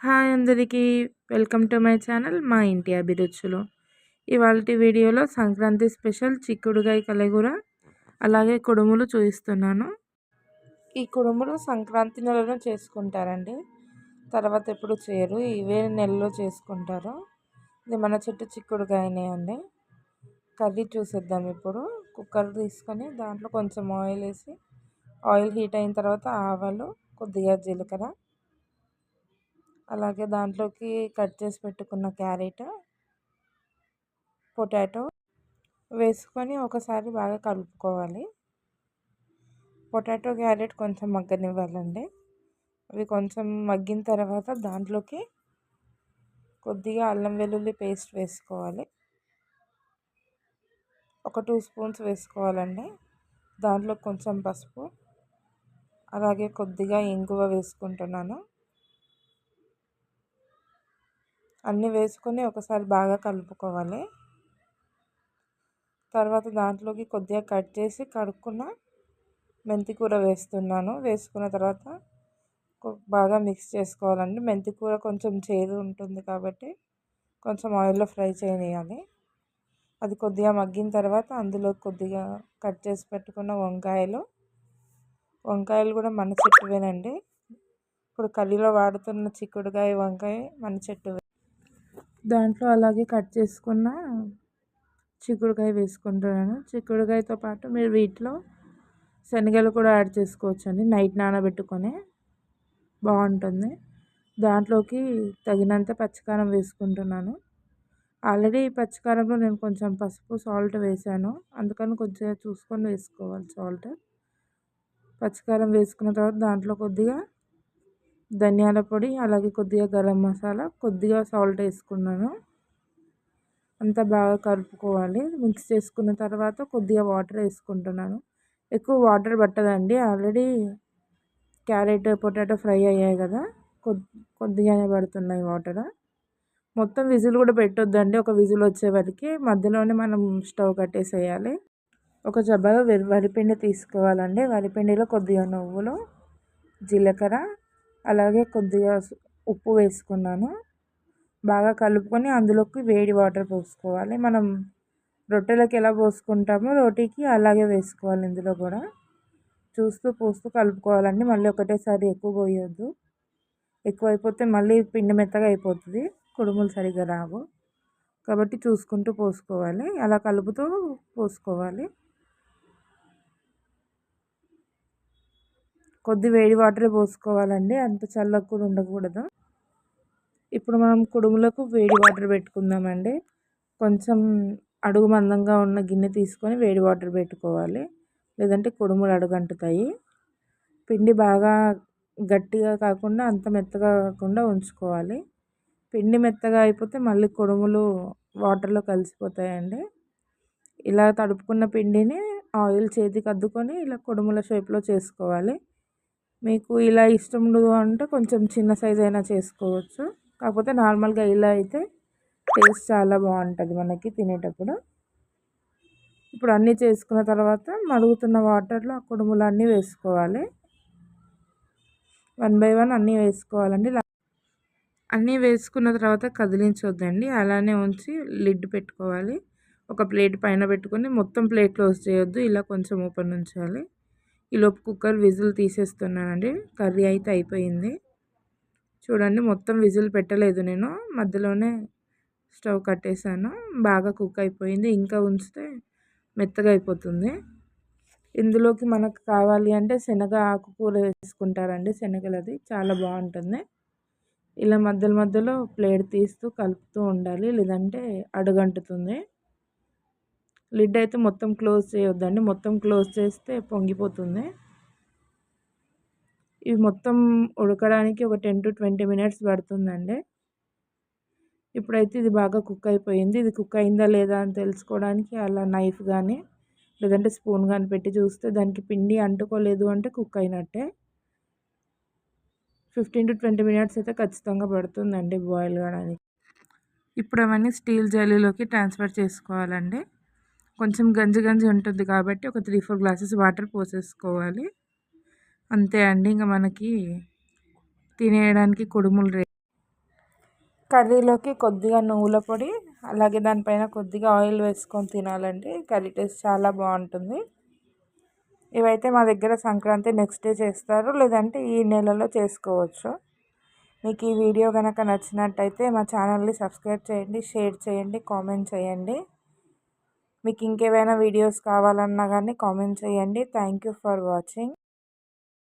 Hi అందరికీ welcome to my channel మా ఇంటి అభిరుచులు. ఇవాల్టి వీడియోలో సంక్రాంతి స్పెషల్ చిక్కుడుగాయ కలగూర అలాగే కుడుములు చూపిస్తున్నాను. ఈ కుడుములు సంక్రాంతి నెలలో చేసుకుంటారండి, తర్వాత ఎప్పుడు చేయరు, ఇవే నెలలో చేసుకుంటారు. ఇది మన చెట్టు చిక్కుడుగాయనే అండి. కర్రీ చూసేద్దాం. ఇప్పుడు కుక్కర్ తీసుకొని దాంట్లో కొంచెం ఆయిల్ వేసి, ఆయిల్ హీట్ అయిన తర్వాత ఆవాలు, కొద్దిగా జీలకర్ర, అలాగే దాంట్లోకి కట్ చేసి పెట్టుకున్న క్యారెట్, పొటాటో వేసుకొని ఒకసారి బాగా కలుపుకోవాలి. పొటాటో క్యారెట్ కొంచెం మగ్గనివ్వాలండి. అవి కొంచెం మగ్గిన తర్వాత దాంట్లోకి కొద్దిగా అల్లం వెల్లుల్లి పేస్ట్ వేసుకోవాలి. ఒక 2 స్పూన్స్ వేసుకోవాలండి. దాంట్లో కొంచెం పసుపు, అలాగే కొద్దిగా ఇంగువ వేసుకుంటున్నాను. అన్నీ వేసుకొని ఒకసారి బాగా కలుపుకోవాలి. తర్వాత దాంట్లోకి కొద్దిగా కట్ చేసి కడుక్కున్న మెంతికూర వేస్తున్నాను. వేసుకున్న తర్వాత బాగా మిక్స్ చేసుకోవాలండి. మెంతికూర కొంచెం చేదు ఉంటుంది కాబట్టి కొంచెం ఆయిల్లో ఫ్రై చేయనియాలి. అది కొద్దిగా మగ్గిన తర్వాత అందులో కొద్దిగా కట్ చేసి పెట్టుకున్న వంకాయలు కూడా మన చెట్టువేనండి. ఇప్పుడు కర్రీలో వాడుతున్న చిక్కుడుకాయ వంకాయ మన చెట్టువే. దాంట్లో అలాగే కట్ చేసుకున్న చిక్కుడుకాయ వేసుకుంటున్నాను. చిక్కుడుకాయతో పాటు మీరు వీటిలో శనగలు కూడా యాడ్ చేసుకోవచ్చు అండి. నైట్ నానబెట్టుకొని బాగుంటుంది. దాంట్లోకి తగినంత పచ్చికారం వేసుకుంటున్నాను. ఆల్రెడీ పచ్చికారంలో నేను కొంచెం పసుపు సాల్ట్ వేసాను, అందుకని కొంచెం చూసుకొని వేసుకోవాలి సాల్ట్. పచ్చికారం వేసుకున్న తర్వాత దాంట్లో కొద్దిగా ధనియాల పొడి, అలాగే కొద్దిగా గరం మసాలా, కొద్దిగా సాల్ట్ వేసుకున్నాను. అంతా బాగా కలుపుకోవాలి. మిక్స్ చేసుకున్న తర్వాత కొద్దిగా వాటర్ వేసుకుంటున్నాను. ఎక్కువ వాటర్ పట్టదండి, ఆల్రెడీ క్యారెట్ పొటాటో ఫ్రై అయ్యాయి కదా, కొద్దిగానే పడుతున్నాయి వాటర్. మొత్తం విజిల్ కూడా పెట్టొద్దండి. ఒక విజిల్ వచ్చే వరకు మధ్యలోనే మనం స్టవ్ కట్టేసేయాలి. ఒక జబ్బలో వరిపిండి తీసుకోవాలండి. వరిపిండిలో కొద్దిగా నువ్వులు, జీలకర్ర, అలాగే కొద్దిగా ఉప్పు వేసుకున్నాను. బాగా కలుపుకొని అందులోకి వేడి వాటర్ పోసుకోవాలి. మనం రొట్టెలకు ఎలా పోసుకుంటామో రోటీకి అలాగే వేసుకోవాలి. ఇందులో కూడా చూస్తూ పోస్తూ కలుపుకోవాలండి. మళ్ళీ ఒకటేసారి ఎక్కువ పోయొద్దు, ఎక్కువ అయిపోతే మళ్ళీ పిండి మెత్తగా అయిపోతుంది, కుడుములు సరిగ్గా రావు. కాబట్టి చూసుకుంటూ పోసుకోవాలి, అలా కలుపుతూ పోసుకోవాలి. కొద్ది వేడి వాటర్ పోసుకోవాలండి, అంత చల్లగా కూడా ఉండకూడదు. ఇప్పుడు మనం కుడుములకు వేడి వాటర్ పెట్టుకుందామండి. కొంచెం అడుగు మందంగా ఉన్న గిన్నె తీసుకొని వేడి వాటర్ పెట్టుకోవాలి, లేదంటే కుడుములు అడుగంటుతాయి. పిండి బాగా గట్టిగా కాకుండా అంత మెత్తగా కాకుండా ఉంచుకోవాలి. పిండి మెత్తగా అయిపోతే మళ్ళీ కుడుములు వాటర్లో కలిసిపోతాయండి. ఇలా తడుపుకున్న పిండిని ఆయిల్ చేతికి అద్దుకొని ఇలా కుడుముల షేప్లో చేసుకోవాలి. మీకు ఇలా ఇష్టం ఉండదు అంటే కొంచెం చిన్న సైజ్ అయినా చేసుకోవచ్చు, కాకపోతే నార్మల్గా ఇలా అయితే టేస్ట్ చాలా బాగుంటుంది మనకి తినేటప్పుడు. ఇప్పుడు అన్నీ చేసుకున్న తర్వాత మరుగుతున్న వాటర్లో ఆ కుడుములు అన్నీ వేసుకోవాలి. 1 బై 1 అన్నీ వేసుకోవాలండి. అన్నీ వేసుకున్న తర్వాత కదిలించొద్దండి, అలానే ఉంచి లిడ్ పెట్టుకోవాలి. ఒక ప్లేట్ పైన పెట్టుకొని మొత్తం ప్లేట్ క్లోజ్ చేయొద్దు, ఇలా కొంచెం ఓపెన్ ఉంచాలి. ఈలోపు కుక్కర్ విజిల్ తీసేస్తున్నానండి. కర్రీ అయితే అయిపోయింది. చూడండి, మొత్తం విజిల్ పెట్టలేదు నేను, మధ్యలోనే స్టవ్ కట్టేసాను. బాగా కుక్ అయిపోయింది. ఇంకా ఉంచితే మెత్తగా అయిపోతుంది. ఇందులోకి మనకు కావాలి అంటే శనగ ఆకుకూర వేసుకుంటారండి, శనగలది చాలా బాగుంటుంది. ఇలా మధ్యలో ప్లేట్ తీస్తూ కలుపుతూ ఉండాలి, లేదంటే అడుగంటుతుంది. లిడ్ అయితే మొత్తం క్లోజ్ చేయొద్దండి, మొత్తం క్లోజ్ చేస్తే పొంగిపోతుంది. ఇవి మొత్తం ఉడకడానికి ఒక 10 to 20 minutes పడుతుందండి. ఇప్పుడైతే ఇది బాగా కుక్ అయిపోయింది. ఇది కుక్ అయిందా లేదా అని తెలుసుకోవడానికి అలా నైఫ్ కానీ లేదంటే స్పూన్ కానీ పెట్టి చూస్తే దానికి పిండి అంటుకోలేదు అంటే కుక్ అయినట్టే. 15 to 20 minutes అయితే ఖచ్చితంగా పడుతుందండి బాయిల్ కావడానికి. ఇప్పుడు అవన్నీ స్టీల్ జాలీలోకి ట్రాన్స్ఫర్ చేసుకోవాలండి. కొంచెం గంజి ఉంటుంది కాబట్టి ఒక 3-4 గ్లాసెస్ వాటర్ పోసేసుకోవాలి. అంతే అండి, ఇంకా మనకి తినేయడానికి కుడుములు రెడీ. కర్రీలోకి కొద్దిగా నువ్వుల పొడి అలాగే దానిపైన కొద్దిగా ఆయిల్ వేసుకొని తినాలండి. కర్రీ టేస్ట్ చాలా బాగుంటుంది. ఇవైతే మా దగ్గర సంక్రాంతి నెక్స్ట్ డే చేస్తారు, లేదంటే ఈ నెలలో చేసుకోవచ్చు. మీకు ఈ వీడియో కనుక నచ్చినట్టయితే మా ఛానల్ని సబ్స్క్రైబ్ చేయండి, షేర్ చేయండి, కామెంట్ చేయండి. మీకు ఇంకేమైనా వీడియోస్ కావాలన్నా కానీ కామెంట్ చేయండి. Thank you for watching.